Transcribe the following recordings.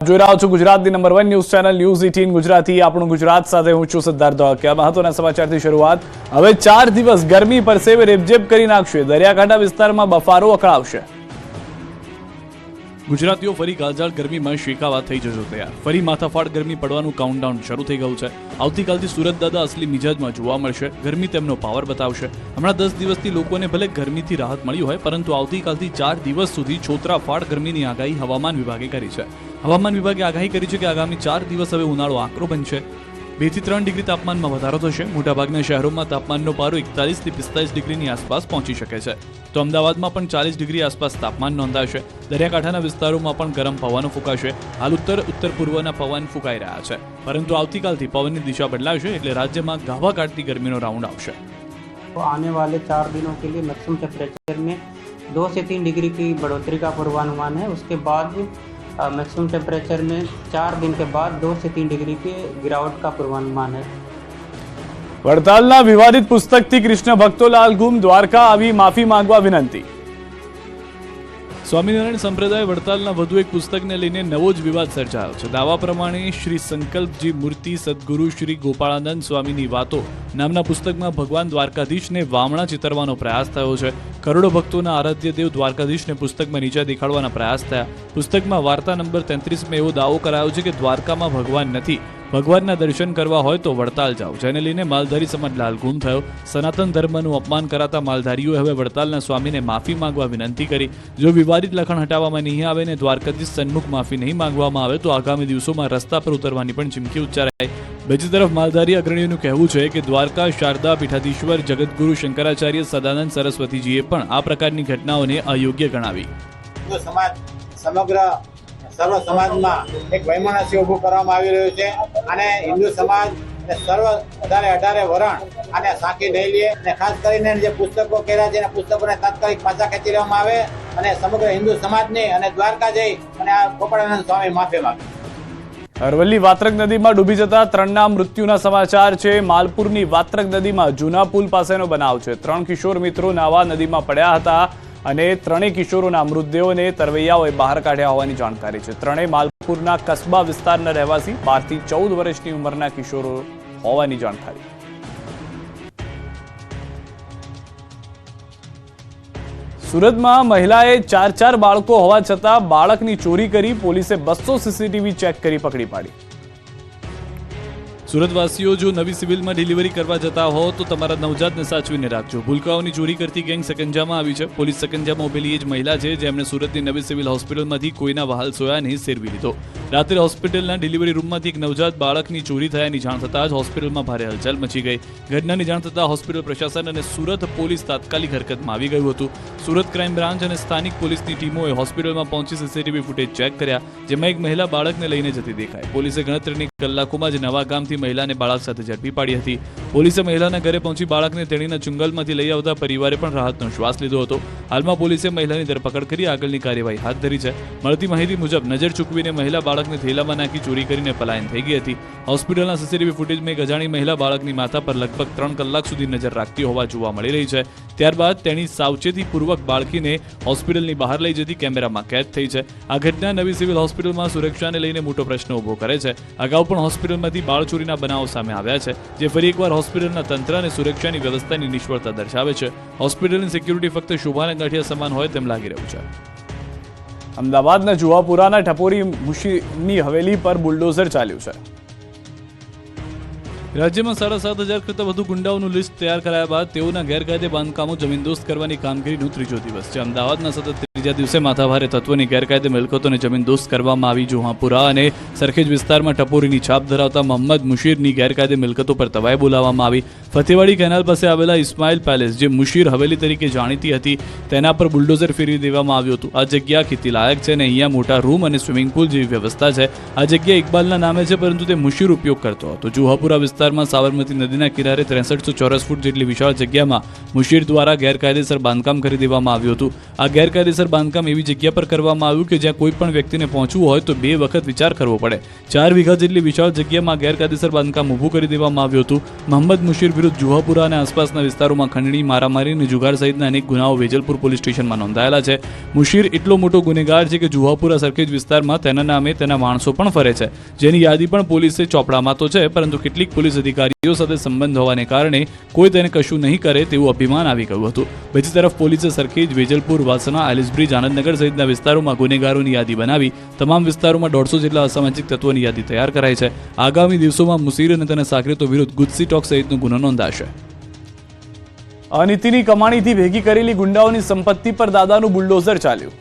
જોઈ રહ્યા છો ગુજરાતની number 1 news channel news 18 Gujarati. આપણું ગુજરાત સાથે હું છું સિદ્ધાર્થ ધોળકિયા। મહત્વના સમાચારથી શરૂઆત। હવે 4 દિવસ ગરમી પરસેવે રેબઝેબ કરી નાખશે। દરિયાકાંઠા વિસ્તારમાં બફારો અકળાવશે। ગુજરાતીઓ ફરી કાળઝાળ ગરમીમાં શેકાવા થઈ જજો તૈયાર। ફરી માથાફાડ ગરમી પડવાનું કાઉન્ટડાઉન શરૂ થઈ ગયું છે। આવતીકાલથી સુરત દાદા અસલી મિજાજમાં જોવા મળશે। ગરમી તેમનો પાવર બતાવશે। હમણાં 10 દિવસથી લોકોને ભલે ગરમીથી રાહત મળી હોય, પરંતુ આવતીકાલથી 4 દિવસ સુધી છોતરાફાડ ગરમીની આગાહી હવામાન વિભાગે કરી છે। હવામાન વિભાગે આગાહી કરી છે કે આગામી 4 દિવસ હવે ઉનાળો આકરો બનશે। 2 થી 3 ડિગ્રી તાપમાનમાં વધારો થશે। મોટાભાગના શહેરોમાં તાપમાનનો પારો 41 થી 45 ડિગ્રીની આસપાસ પહોંચી શકે છે, તો અમદાવાદમાં પણ 40 ડિગ્રી આસપાસ તાપમાન નોંધાશે। દરિયાકાંઠાના વિસ્તારોમાં પણ ગરમ પવનો ફૂંકાશે। હાલ ઉત્તર પૂર્વના પવન ફૂંકાઈ રહ્યા છે, પરંતુ આવતીકાલથી પવનની દિશા બદલાશે, એટલે રાજ્યમાં ગાભા કાઢતી ગરમીનો રાઉન્ડ આવશે। आने वाले 4 दिनों के लिए मैक्सिमम टेम्परेचर में 2 से 3 डिग्री की बढ़ोतरी का पूर्वानुमान है। उसके बाद मैक्सिमम टेम्परेचर में 4 दिन के बाद 2 से 3 डिग्री के गिरावट का पूर्वानुमान है। વડતાલના વિવાદિત પુસ્તકથી કૃષ્ણ ભક્તો લાલઘુમ। દ્વારકા આવી માફી માંગવા વિનંતી। સ્વામિનારાયણ સંપ્રદાય વડતાલના વધુ એક પુસ્તકને લઈને નવો જ વિવાદ સર્જાયો છે। દાવા પ્રમાણે શ્રી સંકલ્પજી મૂર્તિ સદગુરુ શ્રી ગોપાળાનંદ સ્વામીની વાતો નામના પુસ્તકમાં ભગવાન દ્વારકાધીશને વામણા ચિતરવાનો પ્રયાસ થયો છે। કરોડો ભક્તોના આરાધ્ય દેવ દ્વારકાધીશને પુસ્તકમાં નીચે દેખાડવાના પ્રયાસ થયા। પુસ્તકમાં વાર્તા નંબર 33માં એવો દાવો કરાયો છે કે દ્વારકામાં ભગવાન નથી, ભગવાનના દર્શન કરવા હોય તો વડતાલ જાઓ, જેને લઈને માલધારી સમાજ લાલઘુમ થયો। સનાતન ધર્મનું અપમાન કરાતા માલધારીઓએ હવે વડતાલના સ્વામીને માફી માંગવા વિનંતી કરી। જો વિવાદિત લખાણ હટાવવામાં નહીં આવે ને દ્વારકાધીશ સન્મુખ માફી નહીં માંગવામાં આવે તો આગામી દિવસોમાં રસ્તા પર ઉતરવાની પણ ચીમકી ઉચ્ચારાઈ। બીજી તરફ માલધારી અગ્રણીઓનું કહેવું છે કે દ્વારકા શારદા પીઠાધીશ્વર જગતગુરુ શંકરાચાર્ય સદાનંદ સરસ્વતીજીએ પણ આ પ્રકારની ઘટનાઓને અયોગ્ય ગણાવી। સમગ્ર સર્વ સમાજમાં એક વૈમનસ્ય ઊભું કરવામાં આવી રહ્યું છે, અને હિન્દુ સમાજ સર્વ 18 વરણ અને સાંકી નહીં લે, અને ખાસ કરીને જે પુસ્તકો કર્યા છે એના પુસ્તકોને તાત્કાલિક પાછા ખેંચી લેવામાં આવે, અને સમગ્ર હિન્દુ સમાજને અને દ્વારકા જઈ અને આ ગોપાળાનંદ સ્વામી માફી માંગે। અરવલ્લી વાત્રક નદીમાં ડૂબી જતા 3ના મૃત્યુના સમાચાર છે। માલપુરની વાત્રક નદીમાં જૂના પુલ પાસેનો બનાવ છે। 3 કિશોર મિત્રો નાવા નદીમાં પડ્યા હતા, અને 3 કિશોરોના મૃતદેહોને તરવૈયાઓએ બહાર કાઢ્યા હોવાની જાણકારી છે। 3 માલપુરના કસ્બા વિસ્તારના રહેવાસી 12 થી 14 વર્ષની ઉંમરના કિશોરો હોવાની જાણકારી। સુરતમાં મહિલાએ 4 બાળકો હોવા છતાં બાળકની ચોરી કરી। પોલીસે 200 સીસીટીવી ચેક કરી પકડી પાડી। સુરતવાસીઓ જો નવી સિવિલમાં ડિલિવરી કરવા જતા હો તો તમારા નવજાતને સાચવીને રાખજો। ભૂલકાઓની ચોરી કરતી ગેંગ સકંજામાં આવી છે। પોલીસ સકંજામાં ઉભેલી એ જ મહિલા છે જેમણે સુરતની નવી સિવિલ હોસ્પિટલમાંથી કોઈના વહાલ સોયા નહીં સેરવી લીધો। રાત્રે હોસ્પિટલના ડિલિવરી રૂમમાંથી એક નવજાત બાળકની ચોરી થયાની જાણ થતાં જ હોસ્પિટલમાં ભારે હલચલ મચી ગઈ। ઘટનાની જાણ થતાં હોસ્પિટલ પ્રશાસન અને સુરત પોલીસ તાત્કાલિક હરકતમાં આવી ગયું હતું। સુરત ક્રાઇમ બ્રાન્ચ અને સ્થાનિક પોલીસની ટીમોએ હોસ્પિટલમાં પહોંચી સીસીટીવી ફૂટેજ ચેક કર્યા, જેમાં એક મહિલા બાળકને લઈને જતી દેખાઈ। પોલીસે ગણતરીની કલાકોમાં જ નવા ગામથી મહિલાને બાળક સાથે ઝડપી પાડી હતી। પોલીસે મહિલાના ઘરે પહોંચી બાળકને તેણીના ચુંગલમાંથી લઈ આવતા પરિવારે પણ રાહતનો શ્વાસ લીધો હતો। હાલમાં પોલીસે મહિલાની ધરપકડ કરી આગળની કાર્યવાહી હાથ ધરી છે। મળતી માહિતી મુજબ નજર ચૂકવીને મહિલા બાળકને થેલામાં નાખી ચોરી કરીને પલાયન થઈ ગઈ હતી। હોસ્પિટલના સીસીટીવી ફૂટેજમાં એક અજાણી મહિલા બાળકની માથા પર લગભગ 3 કલાક સુધી નજર રાખતી હોવા જોવા મળી રહી છે। ત્યારબાદ તેણી સાવચેતીપૂર્વક બાળકીને હોસ્પિટલની બહાર લઈ જતી કેમેરામાં કેદ થઈ છે। આ ઘટના નવી સિવિલ હોસ્પિટલમાં સુરક્ષાને લઈને મોટો પ્રશ્ન ઉભો કરે છે। અગાઉ પણ હોસ્પિટલમાંથી બાળચોરીના બનાવો સામે આવ્યા છે, જે ફરી એકવાર હોસ્પિટલના તંત્ર અને સુરક્ષાની વ્યવસ્થાની નિષ્ફળતા દર્શાવે છે। હોસ્પિટલની સિક્યુરિટી ફક્ત શોભાના ગાંઠિયા સમાન હોય તેમ લાગી રહ્યું છે। અમદાવાદના જુહાપુરાના ટપોરી મુશીરની હવેલી પર બુલડોઝર ચાલ્યું છે। રાજ્યમાં 7,500 કરતાં વધુ ગુંડાઓનું લિસ્ટ તૈયાર કરાયા બાદ તેઓના ગેરકાયદે બાંધકામો જમીનદોસ્ત કરવાની કામગીરીનું 3જો દિવસ છે। અમદાવાદના સતત 3જા દિવસે માથાભારે તત્વોની ગેરકાયદે મિલકતોને જમીનદોસ્ત કરવામાં આવી। જુહાપુરા અને સરખેજ વિસ્તારમાં ટપોરીની છાપ ધરાવતા મોહમ્મદ મુશીરની ગેરકાયદે મિલકતો પર તવાઈ બોલાવવામાં આવી। ફતેવાડી કેનાલ પાસે આવેલા ઇસ્માઇલ પેલેસ, જે મુશીર હવેલી તરીકે જાણીતી હતી, તેના પર બુલડોઝર ફેરવી દેવામાં આવ્યું હતું। આ જગ્યા ખેતીલાયક છે અને અહીંયા મોટા રૂમ અને સ્વિમિંગ પુલ જેવી વ્યવસ્થા છે। આ જગ્યા ઇકબાલના નામે છે, પરંતુ તે મુશીર ઉપયોગ કરતો હતો। જુહાપુરા વિસ્તારમાં સાબરમતી નદીના કિનારે 6300 ચોરસ ફૂટ જેટલી વિશાળ જગ્યામાં મુશીર દ્વારા ગેરકાયદેસર બાંધકામ કરી દેવામાં આવ્યું હતું। આ ગેરકાયદેસર બાંધકામ એવી જગ્યા પર કરવામાં આવ્યું કે જ્યાં કોઈ પણ વ્યક્તિને પહોંચવું હોય તો 2 વખત વિચાર કરવો પડે. 4 વીઘા જેટલી વિશાળ જગ્યામાં ગેરકાયદેસર બાંધકામ ઊભું કરી દેવામાં આવ્યું હતું. મોહમ્મદ મુશીર વિરુદ્ધ જુહાપુરા અને આસપાસના વિસ્તારોમાં ખંડણી, મારામારી અને જુગાર સહિતના અનેક ગુનાઓ વેજલપુર પોલીસ સ્ટેશનમાં નોંધાયેલા છે. મુશીર એટલો મોટો ગુનેગાર છે કે જુહાપુરા સરખેજ વિસ્તારમાં તેના નામે તેના માણસો પણ ફરે છે, જેની યાદી પણ પોલીસે ચોપડામાં તો છે, પરંતુ કેટલીક પોલીસ અધિકારીઓ સાથે સંબંધ હોવાને કારણે કોઈ તેને કશું નહીં કરે તેવું અભિમાન આવી ગયું હતું. બીજી તરફ પોલીસે સરખેજ, વેજલપુર, વાસણા, એલિસબ્રિજ, આનંદનગર સહિતના વિસ્તારોમાં ગુનેગારોની યાદી બનાવી તમામ વિસ્તારોમાં 150 જેટલા અસામાજિક તત્વોની યાદી તૈયાર કરાઈ છે. આગામી દિવસોમાં મુશીર અને તેના સાગરીતો વિરુદ્ધ ગુજસી ટોક સહિતનો ગુનો નોંધાશે. અનિતિની કમાણીથી ભેગી કરેલી ગુંડાઓની સંપત્તિ પર દાદાનું બુલડોઝર ચાલ્યું.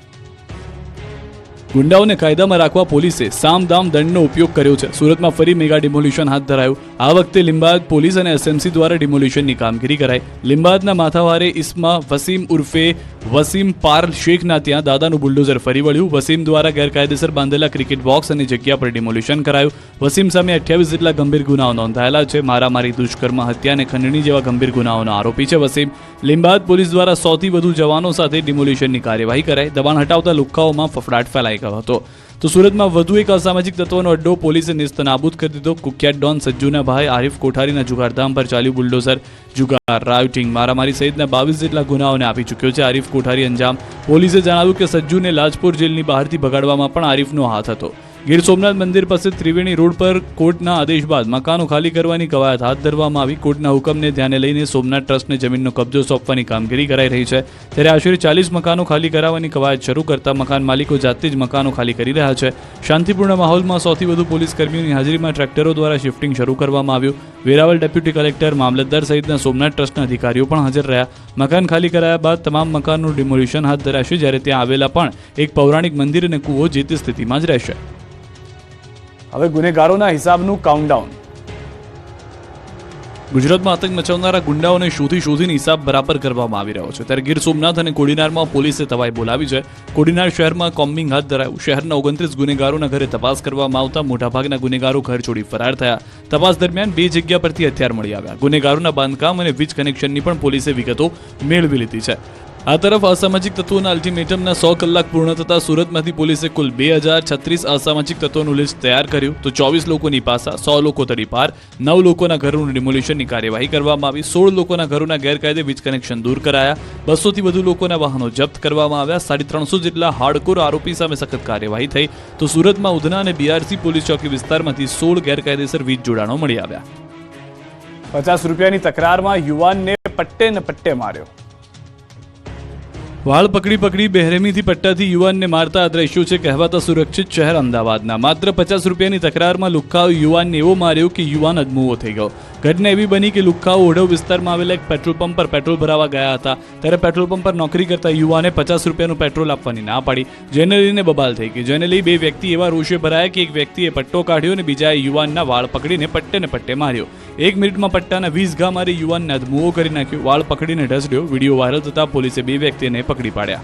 ગુંડાઓને કાયદામાં રાખવા પોલીસે સામદામ દંડનો ઉપયોગ કર્યો છે. સુરતમાં ફરી મેગા ડિમોલિશન હાથ ધરાયું. આ વખતે લીંબાયત પોલીસ અને એસએમસી દ્વારા ડિમોલિશનની કામગીરી કરાઈ. લીંબાયતના માથાવારે ઇસ્મા વસીમ ઉર્ફે વસીમ પાર શેખના ત્યાં દાદાનું બુલડોઝર ફરી વળ્યું. વસીમ દ્વારા ગેરકાયદેસર બાંધેલા ક્રિકેટ બોક્સ અને જગ્યા પર ડિમોલિશન કરાયું. વસીમ સામે 28 જેટલા ગંભીર ગુનાઓ નોંધાયેલા છે. મારામારી, દુષ્કર્મ, હત્યા અને ખંડણી જેવા ગંભીર ગુનાઓનો આરોપી છે વસીમ. લીંબાયત પોલીસ દ્વારા 100 થી વધુ જવાનો સાથે ડિમોલિશનની કાર્યવાહી કરાઈ. દબાણ હટાવતા લુખ્ખાઓમાં ફફડાટ ફેલાઈ ગયો હતો. તો સુરતમાં વધુ એક અસામાજિક તત્વનો અડ્ડો પોલીસે નેસ્તનાબૂદ કરી દીધો. કુખ્યાત ડોન સજ્જુના ભાઈ આરિફ કોઠારીના જુગારધામ પર ચાલ્યું બુલડોઝર. જુગાર, રાયોટિંગ, મારામારી સહિતના 22 જેટલા ગુનાઓને આપી ચૂક્યો છે આરિફ કોઠારી અંજામ. પોલીસે જણાવ્યું કે સજ્જુને લાજપુર જેલની બહારથી ભગાડવામાં પણ આરિફનો હાથ હતો. ગીર સોમનાથ મંદિર પાસે ત્રિવેણી રોડ પર કોર્ટના આદેશ બાદ મકાનો ખાલી કરવાની કવાયત હાથ ધરવામાં આવી. કોર્ટના હુકમને ધ્યાને લઈને સોમનાથ ટ્રસ્ટને જમીનનો કબજો સોંપવાની કામગીરી કરાઈ રહી છે. ત્યારે આશરે 40 મકાનો ખાલી કરાવવાની કવાયત શરૂ કરતા મકાન માલિકો જાતે જ મકાનો ખાલી કરી રહ્યા છે. શાંતિપૂર્ણ માહોલમાં 100 થી વધુ પોલીસ કર્મીઓની હાજરીમાં ટ્રેક્ટરો દ્વારા શિફ્ટિંગ શરૂ કરવામાં આવ્યું. વેરાવળ ડેપ્યુટી કલેક્ટર, મામલતદાર સહિતના સોમનાથ ટ્રસ્ટના અધિકારીઓ પણ હાજર રહ્યા. મકાન ખાલી કરાયા બાદ તમામ મકાનનું ડિમોલિશન હાથ ધરાશે, જ્યારે ત્યાં આવેલા પણ એક પૌરાણિક મંદિર અને કૂવો જે તે સ્થિતિમાં જ રહેશે. હવે ગુનેગારોના હિસાબનું કાઉન્ટડાઉન. ગુજરાતમાં આતંક મચાવનારા ગુંડાઓને શોધીને હિસાબ બરાબર કરવામાં આવી રહ્યો છે. ત્યારે ગીર સોમનાથ અને કોડીનારમાં પોલીસે તવાઈ બોલાવી છે. કોડીનાર શહેરમાં કોમ્બિંગ હાથ ધરાયું. શહેરના 29 ગુનેગારોના ઘરે તપાસ કરવામાં આવતા મોટાભાગના ગુનેગારો ઘર છોડી ફરાર થયા. તપાસ દરમિયાન 2 જગ્યા પરથી હથિયાર મળી આવ્યા. ગુનેગારોના બાંધકામ અને વીજ કનેક્શનની પણ પોલીસે વિગતો મેળવી લીધી છે. આ તરફ અસામાજિક તત્વોના અલ્ટિમેટમના 100 કલાક પૂર્ણ થતા સુરતમાંથી પોલીસે કુલ 2036 અસામાજિક તત્વોનું લિસ્ટ તૈયાર કર્યું. તો 24 લોકોની પાસા, 100 લોકો તડીપાર, 9 લોકોના ઘરોનું ડિમોલિશનની કાર્યવાહી કરવામાં આવી. 16 લોકોના ઘરોના ગેરકાયદે વીજ કનેક્શન દૂર કરાયા. 200 થી વધુ લોકોના વાહનો જપ્ત કરવામાં આવ્યા. 350 જેટલા હાર્ડકોર આરોપી સામે સખત કાર્યવાહી થઈ. તો સુરતમાં ઉધના અને બીઆરસી પોલીસ ચોકી વિસ્તારમાંથી 16 ગેરકાયદેસર વીજ જોડાણો મળી આવ્યા. 50 રૂપિયાની તકરારમાં યુવાનને પટ્ટે માર્યો. વાળ પકડી બેરહેમીથી પટ્ટાથી યુવાનને મારતા આ દ્રશ્યો છે કહેવાતા સુરક્ષિત શહેર અમદાવાદના. માત્ર 50 રૂપિયાની તકરારમાં લુખ્ખાઓ યુવાનને એવો માર્યો કે યુવાન અદમુવો થઈ ગયો. ઘટના એવી બની કે લુખ્ખાઓ ઓઢવ વિસ્તારમાં આવેલા એક પેટ્રોલ પંપ પર પેટ્રોલ ભરાવા ગયા હતા. ત્યારે પેટ્રોલ પંપ પર નોકરી કરતા યુવાને 50 રૂપિયાનું પેટ્રોલ આપવાની ના પાડી, જેને લઈને બબાલ થઈ ગઈ. જેને લઈ 2 વ્યક્તિ એવા રોષે ભરાયા કે એક વ્યક્તિએ પટ્ટો કાઢ્યો અને બીજાએ યુવાનના વાળ પકડીને પટ્ટે માર્યો. 1 મિનિટમાં પટ્ટાના 20 ઘા મારી યુવાનને અદમુવો કરી નાખ્યો. વાળ પકડીને ઢસડ્યો. વિડીયો વાયરલ થતા પોલીસે 2 વ્યક્તિને પકડી પાડ્યા.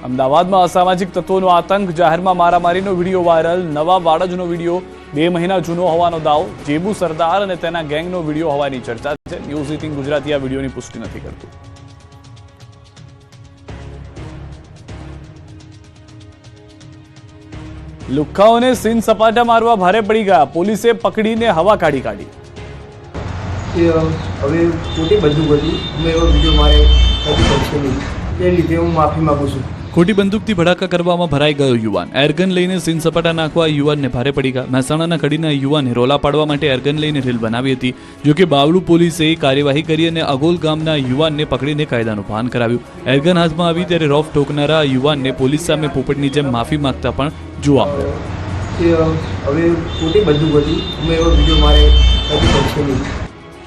અમદાવાદમાં અસામાજિક તત્વોનો આતંક, જાહેરમાં મારામારીનો વિડીયો વાયરલ. નવા વાડજનો વિડીયો 2 મહિના જૂનો હોવાનો દાવો. જેબુ સરદાર અને તેના ગેંગનો વિડીયો હોવાની ચર્ચા છે. ન્યૂઝ 18 ગુજરાતી આ વિડીયોની પુષ્ટિ નથી કરતું. લુખ્ખાઓને સીન સપાટા મારવા ભારે પડી ગયા. પોલીસે પકડીને હવા કાઢી. હવે ખોટી બંદૂક હતી, મેં એવો વિડીયો મારે હજી બનશે નહીં, તે લીધે હું માફી માંગુ છું. ખોટી બંદૂકથી ભડાકા કરવામાં ભરાઈ ગયો યુવાન. એરગન લઈને સીન સપાટા નાખવા યુવાનને ભારે પડી ગયા. મહેસાણાના કડીના યુવાને રોલા પાડવા માટે એરગન લઈને રેલ બનાવી હતી. જોકે બાવળુ પોલીસે કાર્યવાહી કરી અને અગોલ ગામના યુવાનને પકડીને કાયદાનું ભાન કરાવ્યું. એરગન હાથમાં આવી ત્યારે રોફ ઠોકનારા યુવાનને પોલીસ સામે પોપટની જેમ માફી માંગતા પણ જોવા મળ્યો. હવે ખોટી બંદૂક હતી, મેં એવો વિડીયો મારે હજી બનશે નહીં.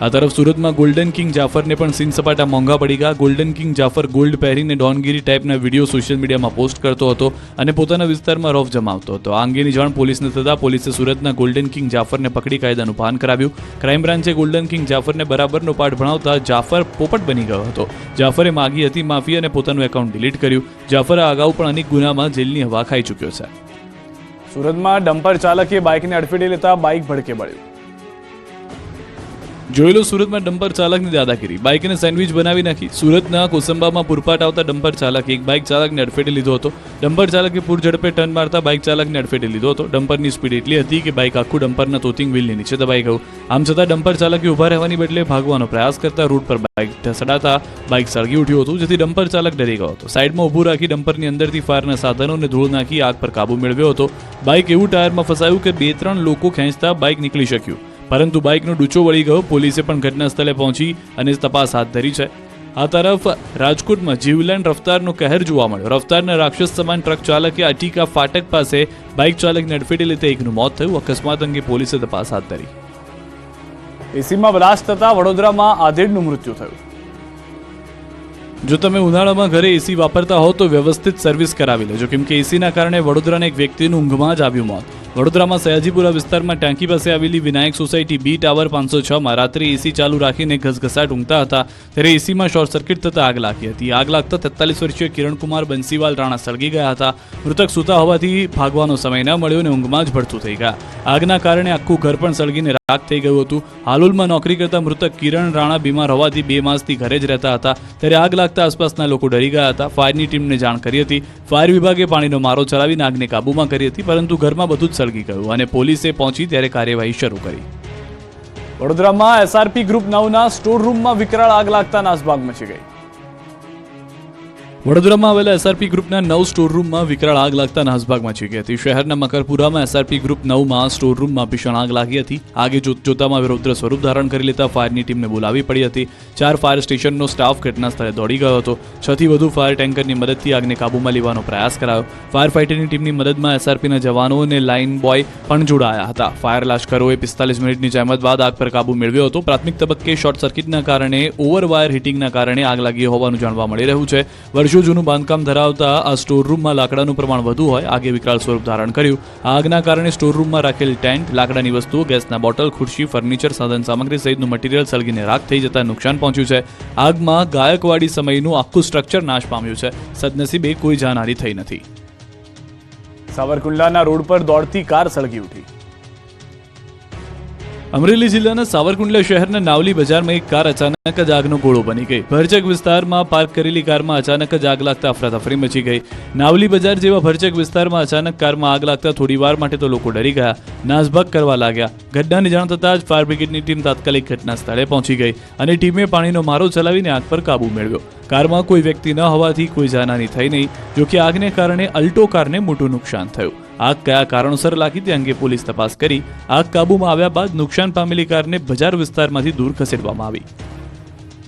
આ તરફ સુરતમાં ગોલ્ડન કિંગ જાફરને પણ સીન સપાટા મોંઘા પડી ગયા. ગોલ્ડન કિંગ જાફર ગોલ્ડ પહેરીને ડોનગીરી ટાઈપના વિડીયો સોશિયલ મીડિયામાં પોસ્ટ કરતો હતો અને પોતાના વિસ્તારમાં રોફ જમાવતો હતો. આ અંગેની જાણ પોલીસને થતાં પોલીસે સુરતના ગોલ્ડન કિંગ જાફરને પકડી કાયદાનું ભાન કરાવ્યું. ક્રાઇમ બ્રાન્ચે ગોલ્ડન કિંગ જાફરને બરાબરનો પાઠ ભણાવતા જાફર પોપટ બની ગયો હતો. જાફરે માગી હતી માફી અને પોતાનું એકાઉન્ટ ડિલીટ કર્યું. જાફર અગાઉ પણ અનેક ગુનામાં જેલની હવા ખાઈ ચૂક્યો છે. સુરતમાં ડમ્પર ચાલકે બાઇકને અડફેટે લેતા બાઇક ભડકે બળ્યું. જોઈ લો સુરતમાં ડમ્પર ચાલકની દાદાગીરી, બાઇકને સેન્ડવિચ બનાવી નાખી. સુરતના કોસંબામાં પૂરપાટ આવતા ડમ્પર ચાલકે એક બાઇક ચાલકને અડફેટે લીધો હતો. ડમ્પર ચાલકે પૂર ઝડપે ટર્ન મારતા બાઇક ચાલકને અડફેટે લીધો હતો. ડમ્પરની સ્પીડ એટલી હતી કે બાઇક આખું ડમ્પરના તોતિંગ વ્હીલની નીચે દબાઈ ગયું. આમ છતાં ડમ્પર ચાલકે ઊભા રહેવાની બદલે ભાગવાનો પ્રયાસ કરતા રોડ પર બાઇક ઢસડાતા બાઇક સળગી ઉઠ્યું હતું, જેથી ડમ્પર ચાલક ડરી ગયો હતો. સાઈડમાં ઊભું રાખી ડમ્પરની અંદરથી ફાયરના સાધનોને ધૂળ નાખી આગ પર કાબુ મેળવ્યો હતો. બાઇક એવું ટાયરમાં ફસાયું કે 2-3 લોકો ખેંચતા બાઇક નીકળી શક્યું, પરંતુ બાઇકનો ડૂચો વળી ગયો. પોલીસે પણ ઘટના સ્થળે પહોંચી અને તપાસ હાથ ધરી છે. આ તરફ રાજકોટમાં જીવલેણ રફતારનો કહેર જોવા મળ્યો. રફતારના રાક્ષસ સમાન ટ્રક ચાલકે અટીકા ફાટક પાસે બાઇક ચાલકને અડફેટે લેતા એકનું મોત થયું. અકસ્માત અંગે પોલીસે તપાસ હાથ ધરી. એસીમાં બ્લાસ્ટ થતા વડોદરામાં આધેડનું મૃત્યુ થયું. જો તમે ઉનાળામાં ઘરે એસી વાપરતા હો તો વ્યવસ્થિત સર્વિસ કરાવી લેજો, કેમ કે એસીના કારણે વડોદરાના એક વ્યક્તિનું ઊંઘમાં જ આવ્યું મોત. વડોદરામાં સયાજીપુરા વિસ્તારમાં ટાંકી પાસે આવેલી વિનાયક સોસાયટી બી ટાવર 506માં રાત્રે એસી ચાલુ રાખીને ઘસઘસાટ ઊંઘતા હતા, ત્યારે એસીમાં શોર્ટ સર્કિટ થતાં આગ લાગી હતી. આગ લાગતા 43 વર્ષીય કિરણકુમાર બંસીવાલ રાણા સળગી ગયા હતા. મૃતક સૂતા હોવાથી ભાગવાનો સમય ન મળ્યો અને ઊંઘમાં જ ભડથું થઈ ગયા. આગના કારણે આખું ઘર પણ સળગીને રાખ થઈ ગયું હતું. હાલોલમાં નોકરી કરતા મૃતક કિરણ રાણા બીમાર હોવાથી 2 માસથી ઘરે જ રહેતા હતા, ત્યારે આગ લાગતા આસપાસના લોકો ડરી ગયા હતા. ફાયરની ટીમને જાણ કરી હતી. ફાયર વિભાગે પાણીનો મારો ચલાવીને આગને કાબૂમાં કરી હતી, પરંતુ ઘરમાં બધું જ સળગી ગયું અને પોલીસે પહોંચી ત્યારે કાર્યવાહી શરૂ કરી. વડોદરામાં એસઆરપી ગ્રુપ 9ના સ્ટોર રૂમમાં વિકરાળ આગ લાગતા નાસભાગ મચી ગઈ. વડોદરામાં આવેલા એસઆરપી ગ્રુપના 9 સ્ટોર રૂમમાં વિકરાળ આગ લાગતા નાસભાગ મચી ગઈ હતી. શહેરના મકરપુરામાં એસઆરપી ગ્રુપ 9માં સ્ટોર રૂમમાં ભીષણ આગ લાગી હતી. આગે જોતામાં રૌદ્ર સ્વરૂપ ધારણ કરી લેતા ફાયરની ટીમને બોલાવી પડી હતી. 4 ફાયર સ્ટેશનનો સ્ટાફ ઘટના સ્થળે દોડી ગયો હતો. 6 થી વધુ ફાયર ટેન્કરની મદદથી આગને કાબૂમાં લેવાનો પ્રયાસ કરાયો. ફાયર ફાઇટરની ટીમની મદદમાં એસઆરપીના જવાનો અને લાઇન બોય પણ જોડાયા હતા. ફાયર લાશ્કરોએ 45 મિનિટની જહેમત બાદ આગ પર કાબૂ મેળવ્યો હતો. પ્રાથમિક તબક્કે શોર્ટ સર્કિટના કારણે ઓવરવાયર હીટિંગના કારણે આગ લાગી હોવાનું જાણવા મળી રહ્યું છે. વર્ષો જૂનું બાંધકામ ધરાવતા આ સ્ટોર રૂમમાં લાકડાનું પ્રમાણ વધુ હોય આગે વિકરાળ સ્વરૂપ ધારણ કર્યું. આગના કારણે સ્ટોર રૂમમાં રાખેલ ટેન્ટ, લાકડાની વસ્તુઓ, ગેસના બોટલ, ખુરશી, ફર્નિચર, સાધન સામગ્રી સહિતનું મટીરીયલ સળગીને રાખ થઈ જતા નુકસાન પહોંચ્યું છે. આગમાં ગાયકવાડી સમયનું આખું સ્ટ્રક્ચર નાશ પામ્યું છે. સદનસીબે કોઈ જાનહાની થઈ નથી. સાવરકુંડલાના રોડ પર દોડતી કાર સળગી ઉઠી. અમરેલી જિલ્લાના સાવરકુંડલા શહેરના નાવલી બજારમાં એક કાર અચાનક જ આગનો ગોળો બની ગઈ. ભરચક વિસ્તારમાં પાર્ક કરેલી કારમાં અચાનક જ આગ લાગતા અફરાતફરી મચી ગઈ. નાવલી બજાર જેવા ભરચક વિસ્તારમાં અચાનક કારમાં આગ લાગતા થોડી વાર માટે તો લોકો ડરી ગયા, નાસભાગ કરવા લાગ્યા. ઘટનાની જાણ થતાં જ ફાયર બ્રિગેડની ટીમ તાત્કાલિક ઘટના સ્થળે પહોંચી ગઈ અને ટીમે પાણીનો મારો ચલાવીને આગ પર કાબૂ મેળવ્યો. કારમાં કોઈ વ્યક્તિ ન હોવાથી કોઈ જાનહાની થઈ નહીં, જોકે આગને કારણે અલ્ટો કારને મોટું નુકસાન થયું. આગ કયા કારણોસર લાગી તે અંગે પોલીસ તપાસ કરી આગ કાબૂમાં આવ્યા બાદ નુકસાન પામેલી કારને બજાર વિસ્તારમાંથી દૂર ખસેડવામાં આવી.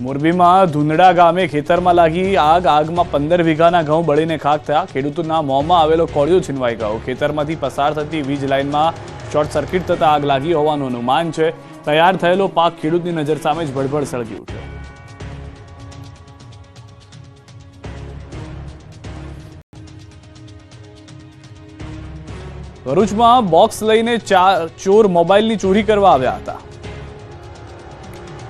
મોરબીમાં ધુંધડા ગામે ખેતરમાં લાગી આગ. આગમાં 15 વીઘાના ઘઉં બળીને ખાક થયા. ખેડૂતોના મોંમાં આવેલો કોળિયો છીનવાઈ ગયો. ખેતરમાંથી પસાર થતી વીજ લાઇનમાં શોર્ટ સર્કિટ થતા આગ લાગી હોવાનું અનુમાન છે. તૈયાર થયેલો પાક ખેડૂતની નજર સામે જ ભડભડ સળગી ઉઠ્યો. ભરૂચમાં બોક્સ લઈને ચોર મોબાઈલની ચોરી કરવા આવ્યા હતા.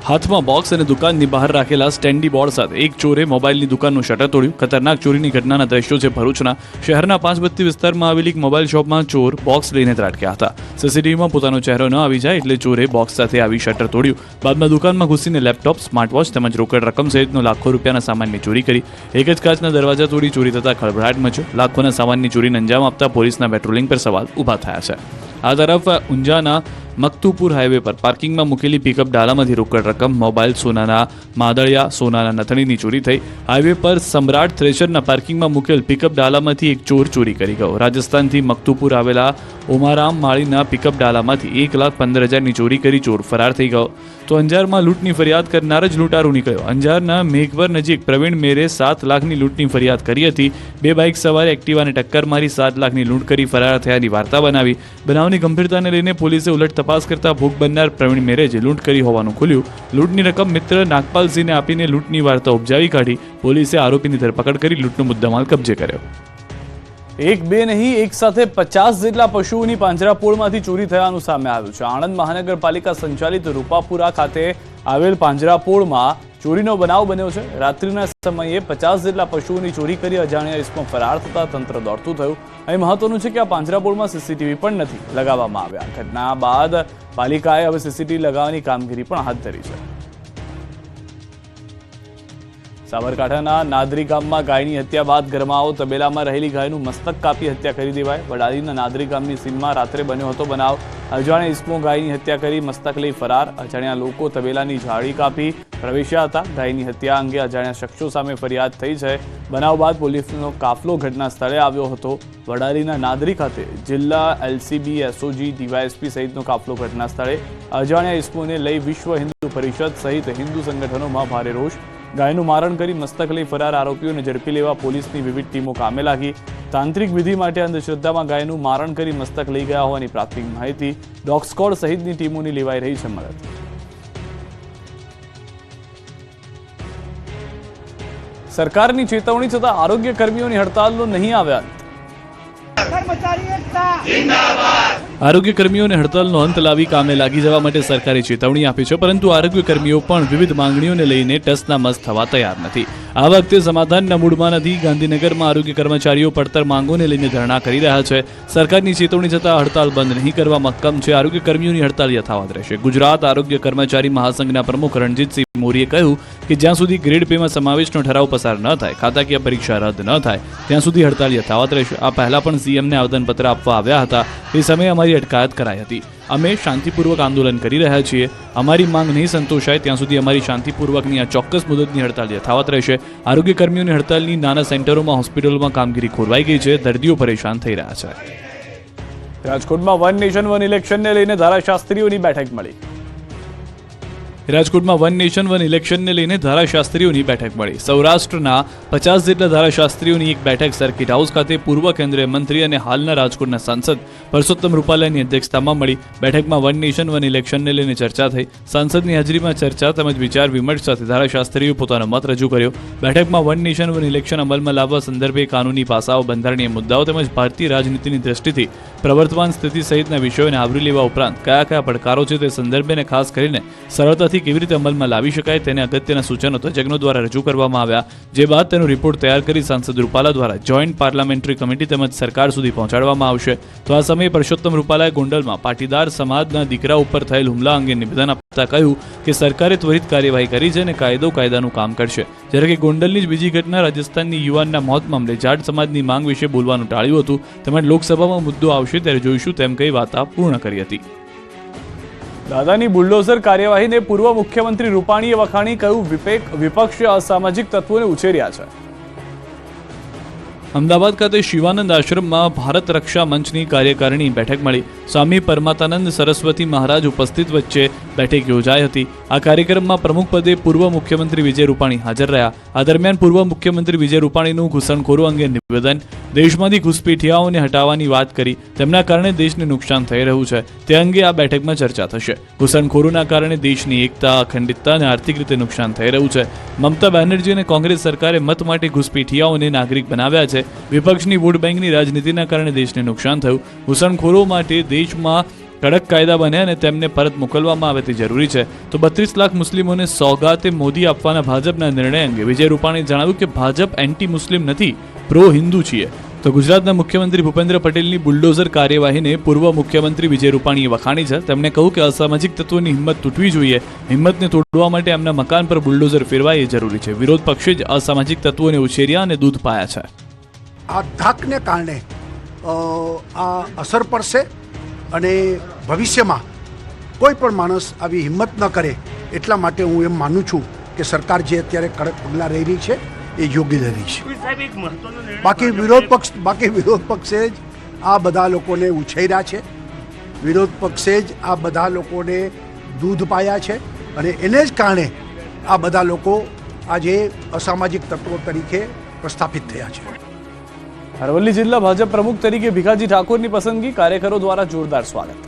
હાથમાં બોક્સ અને દુકાનની બહાર રાખેલા સ્ટેન્ડી બોર્ડ સાથે એક ચોરે મોબાઈલની દુકાનનું શટર તોડ્યું. ખતરનાક ચોરીની ઘટનાના દ્રશ્યો છે ભરૂચના. શહેરના 5 બત્તી વિસ્તારમાં આવેલી એક મોબાઈલ શોપમાં ચોર બોક્સ લઈને ત્રાટક્યા હતા. સીસીટીવીમાં પોતાનો ચહેરો ન આવી જાય એટલે ચોરે બોક્સ સાથે આવી શટર તોડ્યું. બાદમાં દુકાનમાં ઘૂસીને લેપટોપ, સ્માર્ટવોચ તેમજ રોકડ રકમ સહિતનો લાખો રૂપિયાના સામાનની ચોરી કરી. એક જ કાચના દરવાજા તોડી ચોરી થતા ખળભળાટ મચ્યો. લાખોના સામાનની ચોરીને અંજામ આપતા પોલીસના પેટ્રોલિંગ પર સવાલ ઊભા થયા છે. આ તરફ ઊંઝાના મકતુપુર હાઈવે પર પાર્કિંગમાં મૂકેલી પિકઅપ ડાલામાંથી રોકડ રકમ, મોબાઈલ, સોનાના માદળિયા, સોનાના નથણીની ચોરી થઈ. હાઈવે પર સમ્રાટ થ્રેશરના પાર્કિંગમાં મૂકેલ પિકઅપ ડાલામાંથી એક ચોર ચોરી કરી ગયો. રાજસ્થાનથી મકતુપુર આવેલા ઓમારામ માળીના પિકઅપ ડાલામાંથી 1,15,000ની ચોરી કરી ચોર ફરાર થઈ ગયો. તો અંજારમાં લૂંટની ફરિયાદ કરનાર જ લૂંટારૂ નીકળ્યો. અંજારના મેઘવર નજીક પ્રવીણ મેરે 7 લાખની લૂંટની ફરિયાદ કરી હતી. 2 બાઇક સવારે એક્ટિવાને ટક્કર મારી 7 લાખની લૂંટ કરી ફરાર થયાની વાર્તા બનાવી. બનાવની ગંભીરતાને લઈને પોલીસે ઉલટ તપાસ કરતા ભોગ બનનાર પ્રવીણ મેરે જે લૂંટ કરી હોવાનું ખુલ્યું. લૂંટની રકમ મિત્ર નાગપાલસિંહને આપીને લૂંટની વાર્તા ઉપજાવી કાઢી. પોલીસે આરોપીની ધરપકડ કરી લૂંટનો મુદ્દામાલ કબજે કર્યો. એક બે નહીં, એક સાથે 50 જેટલા પશુઓની પાંજરાપોળમાંથી ચોરી થયાનું સામે આવ્યું છે. આણંદ મહાનગરપાલિકા સંચાલિત રૂપાપુરા ખાતે આવેલ પાંજરાપોળમાં ચોરીનો બનાવ બન્યો છે। રાત્રિના સમયે 50 જેટલા પશુઓની ચોરી કરી અજાણ્યા ઇસમો ફરાર થતા તંત્ર દોડતું થયું। અહીં મહત્વનું છે કે આ પાંજરાપોળમાં સીસીટીવી પણ નથી લગાવવામાં આવ્યા। ઘટના બાદ પાલિકાએ હવે સીસીટીવી લગાવવાની કામગીરી પણ હાથ ધરી છે। સાબરકાંઠાના નાદરી ગામમાં ગાયની હત્યા બાદ ગરમાવો। તબેલામાં રહેલી ગાયનું મસ્તક કાપી હત્યા કરી દેવાય। વડાલીના નાદરી ગામની સીમમાં રાત્રે બન્યો હતો બનાવ। અજાણ્યા ઇસમો ગાયની હત્યા કરી મસ્તક લઈ ફરાર। અજાણ્યા લોકો તબેલાની જાળી કાપી પ્રવેશ્યા હતા। ગાયની હત્યા અંગે અજાણ્યા શખ્સો સામે ફરિયાદ થઈ છે। બનાવ બાદ પોલીસનો કાફલો ઘટના સ્થળે આવ્યો હતો। વડાલીના નાદરી ખાતે જિલ્લા એલસીબી, એસઓજી, ડીવાયએસપી સહિતનો કાફલો ઘટના સ્થળે। અજાણ્યા ઇસમોને લઈ વિશ્વ હિન્દુ પરિષદ સહિત હિન્દુ સંગઠનોમાં ભારે રોષ। ગાયનું મારણ કરી મસ્તક લઈ ફરાર આરોપીઓને ઝડપી લેવા પોલીસની વિવિધ ટીમો કામે લાગી। તાંત્રિક વિધિ માટે અંધશ્રદ્ધામાં ગાયનું મારણ કરી મસ્તક લઈ ગયા હોવાની પ્રાથમિક માહિતી। ડોગ સ્ક્વોડ સહિતની ટીમોની લેવાઈ રહી છે મદદ। સરકારની ચેતવણી છતાં આરોગ્ય કર્મીઓની હડતાલનો નહીં આવ્યા આરોગ્ય કર્મીઓને હડતાલનો અંત લાવી કામે લાગી જવા માટે સરકારે ચેતવણી આપી છે, પરંતુ આરોગ્ય કર્મીઓ પણ વિવિધ માંગણીઓને લઈને ટસના મસ થવા તૈયાર નથી। આ વખતે સમાધાનના મૂડમાં નથી। ગાંધીનગરમાં આરોગ્ય કર્મચારીઓ પડતર માંગોને લઈને ધરણા કરી રહ્યા છે। સરકારની ચેતવણી છતાં હડતાલ બંધ નહીં કરવા મક્કમ છે। આરોગ્ય કર્મીઓની હડતાલ યથાવત રહેશે। ગુજરાત આરોગ્ય કર્મચારી મહાસંઘના પ્રમુખ રણજીતસિંહ મોરીએ કહ્યું કે જ્યાં સુધી ગ્રેડ પેમાં સમાવેશનો ઠરાવ પસાર ન થાય, ખાતાકીય પરીક્ષા રદ ન થાય, ત્યાં સુધી હડતાલ યથાવત રહેશે। આ પહેલા પણ સીએમને આવેદનપત્ર આપવા આવ્યા હતા। એ સમયે અમારી અટકાયત કરાઈ હતી। અમે શાંતિપૂર્વક આંદોલન કરી રહ્યા છીએ। અમારી માંગ નહીં સંતોષાય ત્યાં સુધી અમારી શાંતિપૂર્વકની આ ચોક્કસ મુદતની હડતાલ યથાવત રહેશે। આરોગ્ય કર્મીઓની હડતાલની નાના સેન્ટરોમાં, હોસ્પિટલોમાં કામગીરી ખોરવાઈ ગઈ છે। દર્દીઓ પરેશાન થઈ રહ્યા છે। રાજકોટમાં વન નેશન વન ઇલેક્શનને લઈને ધારાશાસ્ત્રીઓની બેઠક મળી। રાજકોટમાં વન નેશન વન ઇલેક્શનને લઈને ધારાશાસ્ત્રીઓની બેઠક મળી। સૌરાષ્ટ્રના 50 જેટલા ધારાશાસ્ત્રીઓની એક બેઠક સર્કિટ હાઉસ ખાતે પૂર્વ કેન્દ્રીય મંત્રી અને હાલના રાજકોટના સાંસદ પરસોત્તમ રૂપાલાની અધ્યક્ષતામાં મળી। બેઠકમાં વન નેશન વન ઇલેક્શનને લઈને ચર્ચા થઈ। સાંસદની હાજરીમાં ચર્ચા તેમજ વિચાર વિમર્શ સાથે ધારાશાસ્ત્રીઓ પોતાનો મત રજૂ કર્યો। બેઠકમાં વન નેશન વન ઇલેક્શન અમલમાં લાવવા સંદર્ભે કાનૂની પાસાઓ, બંધારણીય મુદ્દાઓ તેમજ ભારતીય રાજનીતિની દ્રષ્ટિથી પ્રવર્તમાન સ્થિતિ સહિતના વિષયોને આવરી લેવા ઉપરાંત કયા કયા પડકારો છે તે સંદર્ભેને ખાસ કરીને સરળતાથી કેવી રીતે અમલમાં લાવી શકાય તેને અગત્યના સૂચનો તજજ્ઞો દ્વારા રજૂ કરવામાં આવ્યા। જે બાદ તેનો રિપોર્ટ તૈયાર કરી સાંસદ રૂપાલા દ્વારા જોઈન્ટ પાર્લામેન્ટરી કમિટી તેમજ સરકાર સુધી પહોંચાડવામાં આવશે। તો આ સમયે પરસોત્તમ રૂપાલાએ ગોંડલમાં પાટીદાર સમાજના દીકરા ઉપર થયેલ હુમલા અંગે નિવેદન આપતા કહ્યું કે સરકારે ત્વરિત કાર્યવાહી કરી છે અને કાયદાનું કામ કરશે। જ્યારે કે ગોંડલની જ બીજી ઘટના રાજસ્થાનની યુવાનના મોત મામલે જાટ સમાજની માંગ વિશે બોલવાનું ટાળ્યું હતું। તેમજ લોકસભામાં મુદ્દો આવશે ત્યારે જોઈશું તેમ કહી વાર્તા પૂર્ણ કરી હતી। દાદાની બુલડોઝર કાર્યવાહીને પૂર્વ મુખ્યમંત્રી રૂપાણીએ વખાણી। કહ્યું વિપક્ષે અસામાજિક તત્વોને ઉછેર્યા છે। અમદાવાદ ખાતે શિવાનંદ આશ્રમમાં ભારત રક્ષા મંચની કાર્યકારિણી બેઠક મળી। સ્વામી પરમાતાનંદ સરસ્વતી મહારાજ ઉપસ્થિત વચ્ચે બેઠક યોજાઈ હતી। આ કાર્યક્રમમાં પ્રમુખ પદે પૂર્વ મુખ્યમંત્રી વિજય રૂપાણી હાજર રહ્યા। આ દરમિયાન પૂર્વ મુખ્યમંત્રી વિજય રૂપાણીનું ઘૂસણખોરો અંગે નિવેદન, દેશમાંથી ઘૂસપેઠિયાઓને હટાવવાની વાત કરી। તેમના કારણે દેશને નુકસાન થઈ રહ્યું છે તે અંગે આ બેઠકમાં ચર્ચા થશે। ઘૂસણખોરોના કારણે દેશની એકતા, અખંડિતતા અને આર્થિક રીતે નુકસાન થઈ રહ્યું છે। મમતા બેનર્જી અને કોંગ્રેસ સરકારે મત માટે ઘૂસપેઠિયાઓને નાગરિક બનાવ્યા છે। વિપક્ષની વોટ બેંકની રાજનીતિના કારણે દેશને નુકસાન થયું। ઘૂસણખોરો માટે દેશમાં કડક કાયદા બને અને તેમને પરત મોકલવામાં આવે તે જરૂરી છે। તો 32 લાખ મુસ્લિમોને સોગાતે મોદી આપવાના ભાજપના નિર્ણય અંગે વિજય રૂપાણીએ જણાવ્યું કે ભાજપ એન્ટી મુસ્લિમ નથી, પ્રો હિન્દુ છીએ। તો ગુજરાતના મુખ્યમંત્રી ભૂપેન્દ્ર પટેલની બુલડોઝર કાર્યવાહીને પૂર્વ મુખ્યમંત્રી વિજય રૂપાણીએ વખાણી છે। તેમણે કહ્યું કે અસામાજિક તત્વોની હિંમત તૂટવી જોઈએ। હિંમતને તોડવા માટે એમના મકાન પર બુલડોઝર ફેરવાય એ જરૂરી છે। વિરોધ પક્ષે જ અસામાજિક તત્વોને ઉછેર્યા અને દૂધ પાયા છે। આ ધાકને કારણે આ અસર પડશે અને ભવિષ્યમાં કોઈ પણ માણસ આવી હિંમત ન કરે એટલા માટે હું એમ માનું છું કે સરકાર જે અત્યારે કડક પગલાં લઈ રહી છે એ યોગ્ય લઈ રહી છે। બાકી વિરોધ પક્ષે જ આ બધા લોકોને ઉછેર્યા છે। વિરોધ પક્ષે જ આ બધા લોકોને દૂધ પાયા છે અને એને જ કારણે આ બધા લોકો આજે અસામાજિક તત્વો તરીકે પ્રસ્થાપિત થયા છે। અરવલ્લી જિલ્લા ભાજપ પ્રમુખ તરીકે ભીખાજી ઠાકોરની પસંદગી, કાર્યકરો દ્વારા જોરદાર સ્વાગત।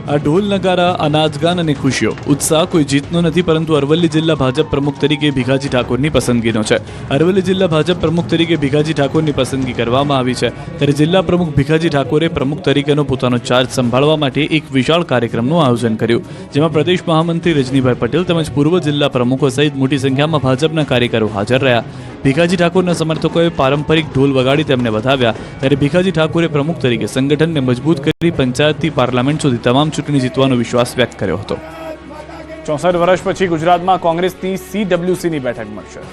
આ ઢોલ નગારા, અનાજગાન અને ખુશીઓ, ઉત્સાહ કોઈ જીતનો નથી, પરંતુ અરવલ્લી જિલ્લા ભાજપ પ્રમુખ તરીકે ભીખાજી ઠાકોરની પસંદગીનો છે. અરવલ્લી જિલ્લા ભાજપ પ્રમુખ તરીકે ભીખાજી ઠાકોરની પસંદગી કરવામાં આવી છે. ત્યારે જિલ્લા પ્રમુખ ભીખાજી ઠાકોરે પ્રમુખ તરીકેનો પોતાનો ચાર્જ સંભાળવા માટે એક વિશાળ કાર્યક્રમનું આયોજન કર્યું, જેમાં પ્રદેશ મહામંત્રી રજનીભાઈ પટેલ તેમજ પૂર્વ જિલ્લા પ્રમુખો સહિત મોટી સંખ્યામાં ભાજપના કાર્યકરો હાજર રહ્યા. ભીખાજી ઠાકોરના સમર્થકોએ પારંપરિક ઢોલ વગાડી તેમને વધાવ્યા. ત્યારે ભીખાજી ઠાકોરે પ્રમુખ તરીકે સંગઠનને મજબૂત કરી પંચાયતથી પાર્લામેન્ટ સુધી તમામ ચૂંટણી જીતવાનો વિશ્વાસ વ્યક્ત કર્યો હતો. 64 વર્ષ પછી ગુજરાતમાં કોંગ્રેસની CWCની બેઠક મળશે.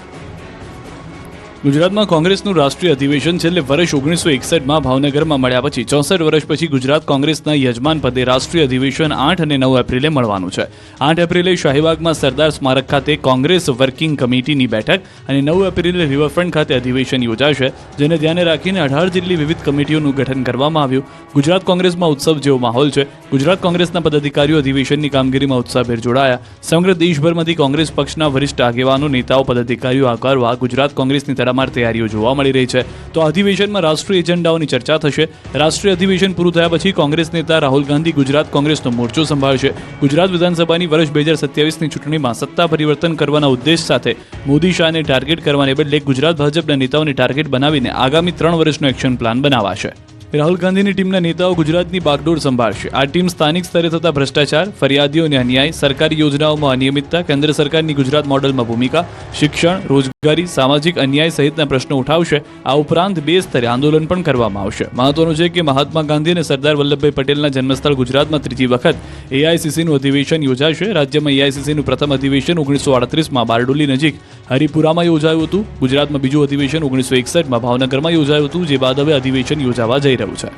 ગુજરાતમાં કોંગ્રેસનું રાષ્ટ્રીય અધિવેશન છેલ્લે વર્ષ 1961માં ભાવનગરમાં મળ્યા પછી 64 વર્ષ પછી ગુજરાત કોંગ્રેસના યજમાન પદે રાષ્ટ્રીય અધિવેશન 8 અને 9 એપ્રિલે મળવાનું છે. 8 એપ્રિલે શાહીબાગમાં સરદાર સ્મારક ખાતે કોંગ્રેસ વર્કિંગ કમિટીની બેઠક અને 9 એપ્રિલે રિવરફ્રન્ટ ખાતે અધિવેશન યોજાશે, જેને ધ્યાને રાખીને 18 જેટલી વિવિધ કમિટીઓનું ગઠન કરવામાં આવ્યું. ગુજરાત કોંગ્રેસમાં ઉત્સવ જેવો માહોલ છે. ગુજરાત કોંગ્રેસના પદાધિકારીઓ અધિવેશનની કામગીરીમાં ઉત્સાહભેર જોડાયા. સમગ્ર દેશભરમાંથી કોંગ્રેસ પક્ષના વરિષ્ઠ આગેવાનો, નેતાઓ, પદાધિકારીઓ આવકારવા ગુજરાત કોંગ્રેસની તૈયારીઓ જોવા મળી રહી છે. તો અધિવેશનમાં રાષ્ટ્રીય એજન્ડાઓની ચર્ચા થશે. રાષ્ટ્રીય અધિવેશન પૂરું થયા પછી કોંગ્રેસ નેતા રાહુલ ગાંધી ગુજરાત કોંગ્રેસનો મોરચો સંભાળશે. ગુજરાત વિધાનસભાની વર્ષ 2027ની ચૂંટણીમાં સત્તા પરિવર્તન કરવાના ઉદ્દેશ સાથે મોદી શાહને ટાર્ગેટ કરવાને બદલે ગુજરાત ભાજપના નેતાઓને ટાર્ગેટ બનાવીને આગામી 3 વર્ષનો એક્શન પ્લાન બનાવાશે. રાહુલ ગાંધીની ટીમના નેતાઓ ગુજરાતની બાગડોર સંભાળશે. આ ટીમ સ્થાનિક સ્તરે થતા ભ્રષ્ટાચાર, ફરિયાદીઓ અને અન્યાય, સરકારી યોજનાઓમાં અનિયમિતતા, કેન્દ્ર સરકારની ગુજરાત મોડલમાં ભૂમિકા, શિક્ષણ, રોજગારી, સામાજિક અન્યાય સહિતના પ્રશ્નો ઉઠાવશે. આ ઉપરાંત 2 સ્તરે આંદોલન પણ કરવામાં આવશે. મહત્વનું છે કે મહાત્મા ગાંધી અને સરદાર વલ્લભભાઈ પટેલના જન્મસ્થળ ગુજરાતમાં ત્રીજી વખત AICCનું અધિવેશન યોજાશે. રાજ્યમાં AICCનું પ્રથમ અધિવેશન 1938માં બારડોલી નજીક હરિપુરામાં યોજાયું હતું. ગુજરાતમાં બીજું અધિવેશન 1961માં ભાવનગરમાં યોજાયું હતું, જે બાદ હવે અધિવેશન યોજાવા જઈ રહ્યું છે.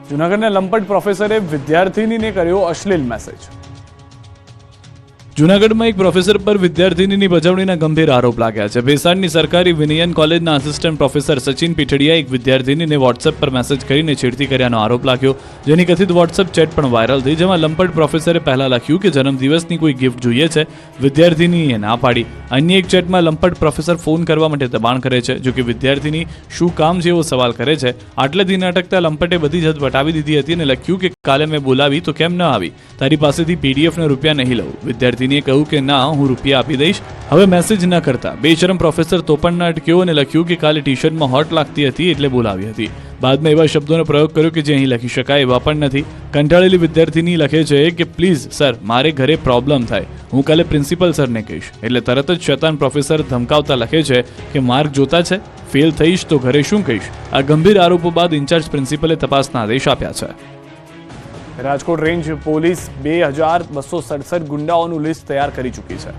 જૂનાગઢના લંપટ પ્રોફેસરે વિદ્યાર્થીનીને કર્યો અશ્લીલ મેસેજ. જૂનાગઢમાં એક પ્રોફેસર પર વિદ્યાર્થીનીની બજવણીના ગંભીર આરોપ લાગ્યા છે. ભેસાણની સરકારી વિનયન કોલેજના આસિસ્ટન્ટ પ્રોફેસર સચિન પીઠડિયાએ એક વિદ્યાર્થીનીને વોટ્સએપ પર મેસેજ કરીને છેડતી કર્યાનો આરોપ લાગ્યો, જેની કથિત વોટ્સએપ ચેટ પણ વાયરલ થઈ, જેમાં લંપટ પ્રોફેસરે પહેલા લખ્યું કે જન્મદિવસની કોઈ ગિફ્ટ જોઈએ છે. વિદ્યાર્થીનીએ ના પાડી. અન્ય એક ચેટમાં લંપટ પ્રોફેસર ફોન કરવા માટે દબાણ કરે છે, જો કે વિદ્યાર્થીની શું કામ છે એવો સવાલ કરે છે. આટલેથી ન અટકતા લંપટે બધી જ હદ વટાવી દીધી હતી અને લખ્યું કે કાલે મેં બોલાવી તો કેમ ન આવી, તારી પાસેથી PDF ના રૂપિયા નહીં લઉં. વિદ્યાર્થીનીએ કહ્યું કે ના, હું રૂપિયા આપી દઈશ. હવે મેસેજ ન કરતા બેશરમ પ્રોફેસર તો પણ ન અટક્યો અને લખ્યું કે કાલે ટી-શર્ટમાં હોટ લાગતી હતી એટલે બોલાવી હતી. બાદમાં એવા શબ્દોનો પ્રયોગ કર્યો કે જે અહીં લખી શકાય એવા પણ નથી. કંટાળેલી વિદ્યાર્થીની લખે છે કે પ્લીઝ સર, મારે ઘરે પ્રોબ્લેમ થાય, હું કાલે પ્રિન્સિપલ સરને કહીશ. એટલે તરત જ શૈતાન પ્રોફેસર ધમકાવતા લખે છે કે માર્ક જોતા છે, ફેલ થઈશ તો ઘરે શું કહીશ. આ ગંભીર આરોપો બાદ ઇન્ચાર્જ પ્રિન્સિપલે તપાસના આદેશ આપ્યા છે. રાજકોટ રેન્જ પોલીસ 2267 ગુંડાઓનું લિસ્ટ તૈયાર કરી ચૂકી છે.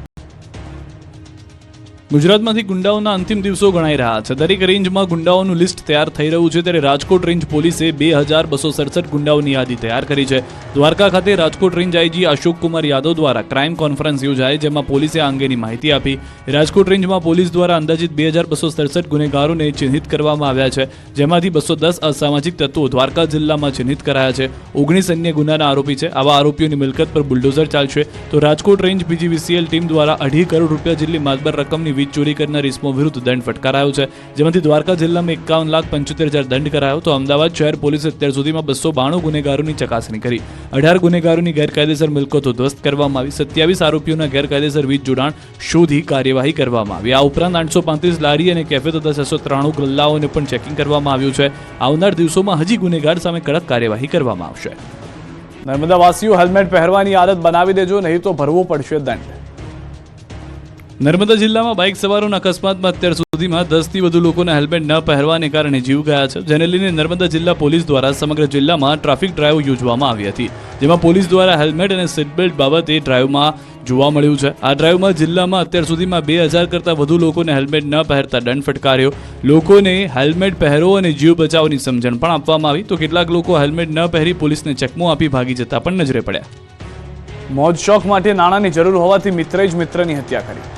ગુજરાતમાંથી ગુંડાઓના અંતિમ દિવસો ગણાઈ રહ્યા છે. દરેક રેન્જમાં ગુંડાઓનું લિસ્ટ તૈયાર થઈ રહ્યું છે. ત્યારે રાજકોટ રેન્જ પોલીસે 2267 ગુંડાઓની યાદી તૈયાર કરી છે. દ્વારકા ખાતે રાજકોટ રેન્જ IG અશોક કુમાર યાદવ દ્વારા ક્રાઇમ કોન્ફરન્સ યોજાઈ, જેમાં પોલીસે આ અંગેની માહિતી આપી. રાજકોટ રેન્જમાં પોલીસ દ્વારા અંદાજિત 2267 ગુનેગારોને ચિહ્નિત કરવામાં આવ્યા છે, જેમાંથી 210 અસામાજિક તત્વો દ્વારકા જિલ્લામાં ચિહ્નિત કરાયા છે. 19 અન્ય ગુનાના આરોપી છે. આવા આરોપીઓની મિલકત પર બુલડોઝર ચાલશે. તો રાજકોટ રેન્જ PGVCL ટીમ દ્વારા 2.5 કરોડ રૂપિયા જેટલી માતબર રકમની વીજ ચોરી કરનાર ઇસમો વિરુદ્ધ દંડ ફટકારાયો છે, જેમાંથી દ્વારકા જિલ્લામાં 51,75,000 દંડ કરાયો. તો અમદાવાદ શહેર પોલીસે અત્યાર સુધીમાં 292 ગુનેગારોની ચકાસણી કરી. 18 ગુનેગારોની ગેરકાયદેસર મિલકતો ધ્વસ્ત કરવામાં આવી. 27 આરોપીઓના ગેરકાયદેસર વીજ જોડાણ શોધી કાર્યવાહી કરવામાં આવી. આ ઉપરાંત 835 લારી અને કેફે તથા 693 ગલ્લાઓને પણ ચેકિંગ કરવામાં આવ્યું છે. આવનાર દિવસોમાં હજી ગુનેગાર સામે કડક કાર્યવાહી કરવામાં આવશે. નર્મદાવાસીઓ હેલ્મેટ પહેરવાની આદત બનાવી દેજો, નહીં તો ભરવો પડશે દંડ. નર્મદા જિલ્લામાં બાઇક સવારોના અકસ્માતમાં અત્યાર સુધીમાં 10થી વધુ લોકોના હેલ્મેટ ન પહેરવાને કારણે જીવ ગયા છે, જેને લઈને નર્મદા જિલ્લા પોલીસ દ્વારા સમગ્ર જિલ્લામાં ટ્રાફિક ડ્રાઈવ યોજવામાં આવી હતી, જેમાં પોલીસ દ્વારા હેલ્મેટ અને સીટ બેલ્ટ બાબતે ડ્રાઈવમાં જોવા મળ્યું છે. આ ડ્રાઈવમાં જિલ્લામાં અત્યાર સુધીમાં 2000 કરતાં વધુ લોકોને હેલ્મેટ ન પહેરતા દંડ ફટકાર્યો. લોકોને હેલ્મેટ પહેરો અને જીવ બચાવની સમજણ પણ આપવામાં આવી. તો કેટલાક લોકો હેલ્મેટ ન પહેરી પોલીસને ચકમો આપી ભાગી જતા પણ નજરે પડ્યા. મોજ શોખ માટે નાણાંની જરૂર હોવાથી મિત્રે જ મિત્રની હત્યા કરી.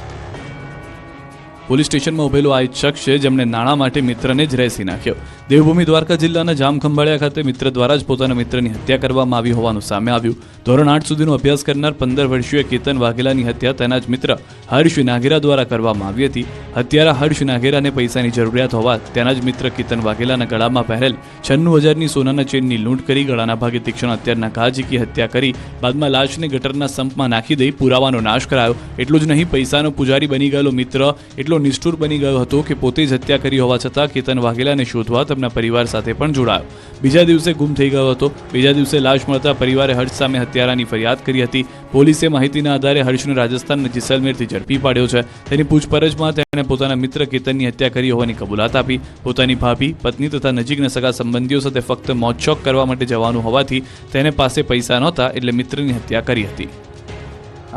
પોલીસ સ્ટેશનમાં ઉભેલો આ જ શખ્સ છે જેમણે નાણાં માટે મિત્રને જ રેસી નાખ્યો. દેવભૂમિ દ્વારકા જિલ્લાના જામખંભાળિયા ખાતે મિત્ર દ્વારા જ પોતાના મિત્રની હત્યા કરવામાં આવી હોવાનું સામે આવ્યું. ધોરણ 8 સુધીનો અભ્યાસ કરનાર 15 વર્ષીય કેતન વાઘેલાની હત્યા તેના જ મિત્ર હર્ષ નાઘેરા દ્વારા કરવામાં આવી હતી. હત્યારા હર્ષ નાઘેરાને પૈસાની જરૂરિયાત હોવા તેના જ મિત્ર કેતન વાઘેલાના ગળામાં પહેરેલ 96,000ની સોનાના ચેનની લૂંટ કરી ગળાના ભાગે તીક્ષ્ણ હત્યારના ઘા ઝીકી હત્યા કરી બાદમાં લાશને ગટરના સંપમાં નાખી દઈ પુરાવાનો નાશ કરાયો. એટલું જ નહીં, પૈસાનો પૂજારી બની ગયેલો મિત્ર એટલો નિષ્ઠુર બની ગયો હતો કે પોતે જ હત્યા કરી હોવા છતાં કેતન વાઘેલાને શોધવા તેમના પરિવાર સાથે પણ જોડાયો. બીજા દિવસે ગુમ થઈ ગયો હતો. બીજા દિવસે લાશ મળતા પરિવારે હર્ષ સામે હત્યારાની ફરિયાદ કરી હતી. પોલીસે માહિતીના આધારે હર્ષને રાજસ્થાનના જેસલમેરથી ઝડપી પાડ્યો છે. તેની પૂછપરછમાં તેણે પોતાના મિત્ર કેતનની હત્યા કરી હોવાની કબૂલાત આપી. પોતાની ભાભી, પત્ની તથા નજીકના સગા સંબંધીઓ સાથે ફક્ત મોજશોખ કરવા માટે જવાનું હોવાથી તેને પાસે પૈસા નહોતા એટલે મિત્રની હત્યા કરી હતી.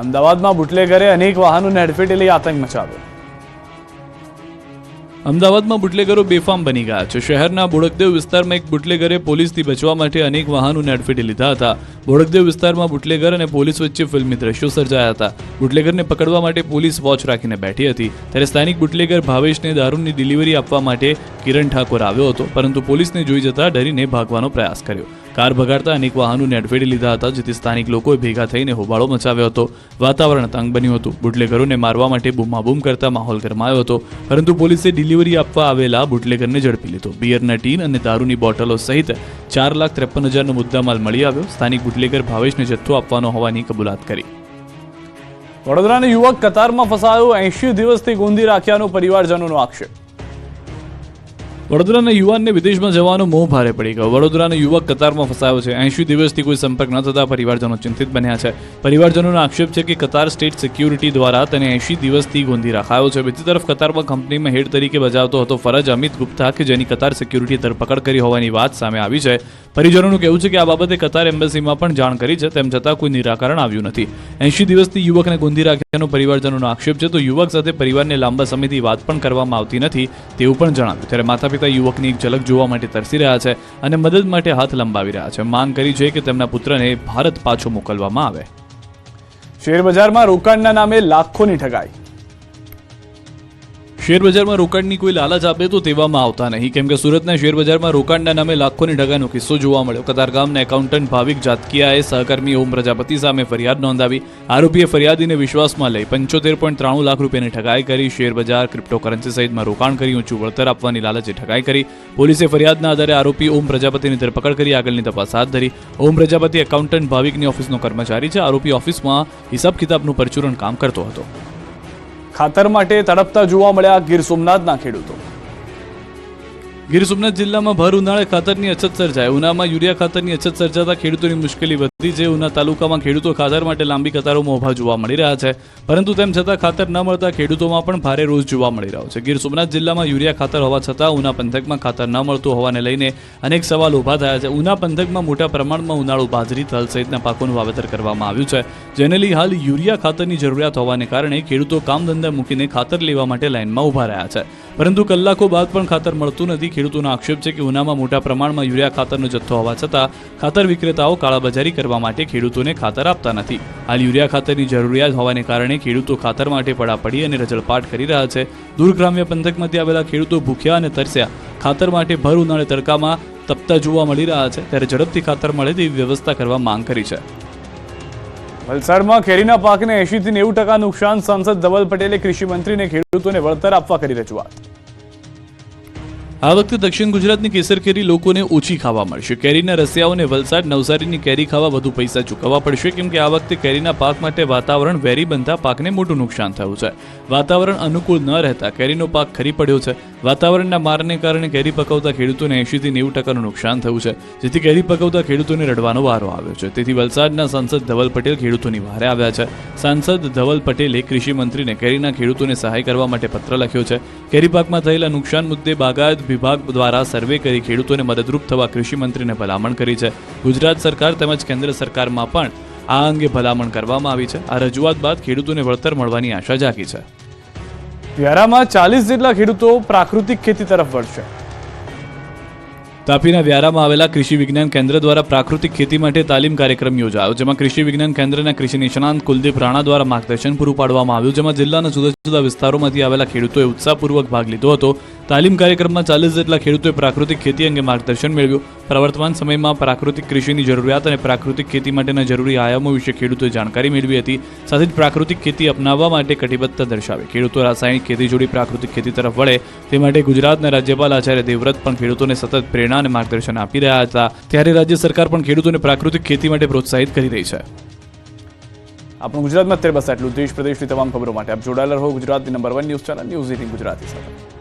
અમદાવાદમાં બુટલેગરે અનેક વાહનોને અડફેટે લઈ આતંક મચાવ્યો. અમદાવાદમાં બુટલેગરો બેફામ બની ગયા છે. શહેરના બોડકદેવ વિસ્તારમાં એક બુટલેગરે પોલીસથી બચવા માટે અનેક વાહનોને અડફેટે લીધા હતા. બોડકદેવ વિસ્તારમાં બુટલેગર અને પોલીસ વચ્ચે ફિલ્મી દ્રશ્યો સર્જાયા હતા. બુટલેગરને પકડવા માટે પોલીસ વોચ રાખીને બેઠી હતી. ત્યારે સ્થાનિક બુટલેગર ભાવેશને દારૂની ડિલિવરી આપવા માટે કિરણ ઠાકોર આવ્યો હતો, પરંતુ પોલીસને જોઈ જતા ડરીને ભાગવાનો પ્રયાસ કર્યો. કાર ભગાડતા અનેક વાહનોને અડફેટે લીધા હતા, જેથી સ્થાનિક લોકોએ ભેગા થઈને હોબાળો મચાવ્યો હતો. વાતાવરણ તંગ બન્યું હતું. બુટલેગરોને મારવા માટે બૂમાબૂમ કરતા માહોલ ગરમાયો હતો, પરંતુ પોલીસે ડિલિવરી આપવા આવેલા બુટલેગરને ઝડપી લીધો. બિયરના ટીન અને દારૂની બોટલો સહિત 4,53,000નો મુદ્દામાલ મળી આવ્યો. સ્થાનિક બુટલેગર ભાવેશને જથ્થો આપવાનો હોવાની કબૂલાત કરી. વડોદરાનો યુવક કતારમાં ફસાયો, 80 દિવસથી ગોંધી રાખ્યાનો પરિવારજનોનો આક્ષેપ. વડોદરાના યુવાનને વિદેશમાં જવાનો મોહ ભારે પડી ગયો. વડોદરાનો યુવક કતારમાં ફસાયો છે. 80 દિવસથી કોઈ સંપર્ક ન થતા પરિવારજનો ચિંતિત બન્યા છે. પરિવારજનોનો આક્ષેપ છે કે કતાર સ્ટેટ સિક્યુરિટી દ્વારા તેને 80 દિવસથી ગોંધી રાખાયો છે. બીજી તરફ કતારમાં કંપનીમાં હેડ તરીકે બજાવતો હતો ફરજ અમિત ગુપ્તા, કે જેની કતાર સિક્યુરિટીએ ધરપકડ કરી હોવાની વાત સામે આવી છે. પરિજનોનું કહેવું છે કે આ બાબતે કતાર એમ્બેસીમાં પણ જાણ કરી છે, તેમ છતાં કોઈ નિરાકરણ આવ્યું નથી. 80 દિવસથી યુવકને ગોંધી રાખ્યાનો પરિવારજનોનો આક્ષેપ છે. તો યુવક સાથે પરિવારને લાંબા સમયથી વાત પણ કરવામાં આવતી નથી તેવું પણ જણાવ્યું. ત્યારે માતા યુવકની એક ઝલક જોવા માટે તરસી રહ્યા છે અને મદદ માટે હાથ લંબાવી રહ્યા છે. માંગ કરી છે કે તેમના પુત્રને ભારત પાછો મોકલવામાં આવે. શેરબજારમાં રોકાણના નામે લાખોની ઠગાઈ. શેરબજારમાં રોકાણની કોઈ લાલચ આપે તો તેવામાં આવતા નહીં, કેમ કે સુરતના શેરબજારમાં રોકાણના નામે લાખોની ઠગાઈનો કિસ્સો જોવા મળ્યો. કતારગામના એકાઉન્ટન્ટ ભાવિક જાતકિયાએ સહકર્મી ઓમ પ્રજાપતિ સામે ફરિયાદ નોંધાવી. આરોપીએ ફરિયાદીને વિશ્વાસમાં લઈ 75.93 લાખ રૂપિયાની ઠગાઈ કરી. શેરબજાર, ક્રિપ્ટોકરન્સી સહિતમાં રોકાણ કરી ઊંચું વળતર આપવાની લાલચે ઠગાઈ કરી. પોલીસે ફરિયાદના આધારે આરોપી ઓમ પ્રજાપતિની ધરપકડ કરી આગળની તપાસ હાથ ધરી. ઓમ પ્રજાપતિ એકાઉન્ટન્ટ ભાવિકની ઓફિસનો કર્મચારી છે. આરોપી ઓફિસમાં હિસાબ કિતાબનું પરચુરણ કામ કરતો હતો. ખાતર માટે તડપતા જોવા મળ્યા ગીર સોમનાથના ખેડૂતો. ગીર સોમનાથ જિલ્લામાં ભર ઉનાળે ખાતરની અછત સર્જાય. ઉનામાં યુરિયા ખાતરની અછત સર્જાતા ખેડૂતોની મુશ્કેલી વધી છે. ઉના તાલુકામાં ખેડૂતો ખાતર માટે લાંબી કતારોમાં ઊભા જોવા મળી રહ્યા છે, પરંતુ તેમ છતાં ખાતર ન મળતા ખેડૂતોમાં પણ ભારે રોષ જોવા મળી રહ્યો છે. ગીર સોમનાથ જિલ્લામાં યુરિયા ખાતર હોવા છતાં ઉના પંથકમાં ખાતર ન મળતું હોવાને લઈને અનેક સવાલ ઊભા થયા છે. ઉના પંથકમાં મોટા પ્રમાણમાં ઉનાળુ બાજરી, તલ સહિતના પાકોનું વાવેતર કરવામાં આવ્યું છે, જેને લઈ હાલ યુરિયા ખાતરની જરૂરિયાત હોવાને કારણે ખેડૂતો કામ ધંધા મૂકીને ખાતર લેવા માટે લાઇનમાં ઊભા રહ્યા છે, પરંતુ કલાકો બાદ પણ ખાતર મળતું નથી. ખેડૂતોનો આક્ષેપ છે કે ઉનામાં મોટા પ્રમાણમાં યુરિયા ખાતરનો જથ્થો હોવા છતાં ખાતર વિક્રેતાઓ કાળાબજારી કરવા માટે ખેડૂતોને ખાતર આપતા નથી. હાલ યુરિયા ખાતરની જરૂરિયાત હોવાને કારણે ખેડૂતો ખાતર માટે પડાપડી અને રજળપાટ કરી રહ્યા છે. દૂર ગ્રામ્ય પંથકમાંથી આવેલા ખેડૂતો ભૂખ્યા અને તરસ્યા ખાતર માટે ભર ઉનાળે તડકામાં તપતા જોવા મળી રહ્યા છે. ત્યારે ઝડપથી ખાતર મળે તેવી વ્યવસ્થા કરવા માંગ કરી છે. વલસાડમાં કેરીના પાકને 80 થી 90% નુકસાન. સાંસદ ધવલ પટેલે કૃષિ મંત્રીને ખેડૂતોને વળતર આપવા કરી રજૂઆત. આ વખતે દક્ષિણ ગુજરાતની કેસર કેરી લોકોને ઓછી ખાવા મળશે. કેરીના રસિયાઓને વલસાડ, નવસારીની કેરી ખાવા વધુ પૈસા ચૂકવવા પડશે, કેમ કે આ વખતે કેરીના પાક માટે વાતાવરણ વેરી બનતા પાકને મોટું નુકસાન થયું છે. વાતાવરણ અનુકૂળ ન રહેતા કેરીનો પાક ખરી પડ્યો છે. વાતાવરણના મારને કારણે કેરી પકવતા ખેડૂતોને 80 થી 90% નુકસાન થયું છે, જેથી કેરી પકવતા ખેડૂતોને રડવાનો વારો આવ્યો છે. તેથી વલસાડના સાંસદ ધવલ પટેલ ખેડૂતોની વહારે આવ્યા છે. સાંસદ ધવલ પટેલે કૃષિ મંત્રીને કેરીના ખેડૂતોને સહાય કરવા માટે પત્ર લખ્યો છે. કેરી પાકમાં થયેલા નુકસાન મુદ્દે બાગાયત વિભાગ દ્વારા સર્વે કરી ખેડૂતોને મદદરૂપ થવા કૃષિ મંત્રીને ભલામણ કરી છે. ગુજરાત સરકાર તેમજ કેન્દ્ર સરકારમાં પણ આ અંગે ભલામણ કરવામાં આવી છે. આ રજૂઆત બાદ ખેડૂતોને વળતર મળવાની આશા જાગી છે. વ્યારામાં 40 જેટલા ખેડૂતો પ્રાકૃતિક ખેતી તરફ વળશે. તાપીના વ્યારામાં આવેલા કૃષિ વિજ્ઞાન કેન્દ્ર દ્વારા પ્રાકૃતિક ખેતી માટે તાલીમ કાર્યક્રમ યોજાયો, જેમાં કૃષિ વિજ્ઞાન કેન્દ્રના કૃષિ નિષ્ણાંત કુલદીપ રાણા દ્વારા માર્ગદર્શન પૂરું પાડવામાં આવ્યું, જેમાં જિલ્લાના જુદા જુદા વિસ્તારોમાંથી આવેલા ખેડૂતોએ ઉત્સાહપૂર્વક ભાગ લીધો હતો. તાલીમ કાર્યક્રમમાં 40 જેટલા ખેડૂતોએ પ્રાકૃતિક ખેતી અંગે માર્ગદર્શન મેળવ્યું. પ્રવર્તમાન સમયમાં પ્રાકૃતિક કૃષિની જરૂરિયાત અને પ્રાકૃતિક ખેતી માટેના જરૂરી આયામો વિશે ખેડૂતોએ જાણકારી મેળવી હતી. સાથે જ પ્રાકૃતિક ખેતી અપનાવવા માટે કટિબદ્ધતા દર્શાવી ખેડૂતો રાસાયણિક ખેતી જોડી પ્રાકૃતિક ખેતી તરફ વળે તે માટે ગુજરાતના રાજ્યપાલ આચાર્ય દેવવ્રત પણ ખેડૂતોને સતત પ્રેરણા અને માર્ગદર્શન આપી રહ્યા હતા. ત્યારે રાજ્ય સરકાર પણ ખેડૂતોને પ્રાકૃતિક ખેતી માટે પ્રોત્સાહિત કરી રહી છે. આપણું ગુજરાતમાં અત્યારે બસ આટલું. દેશ પ્રદેશની તમામ ખબરો માટે આપ જોડાયેલા રહો ગુજરાતની number 1 news channel news 18 Gujarati સાથે.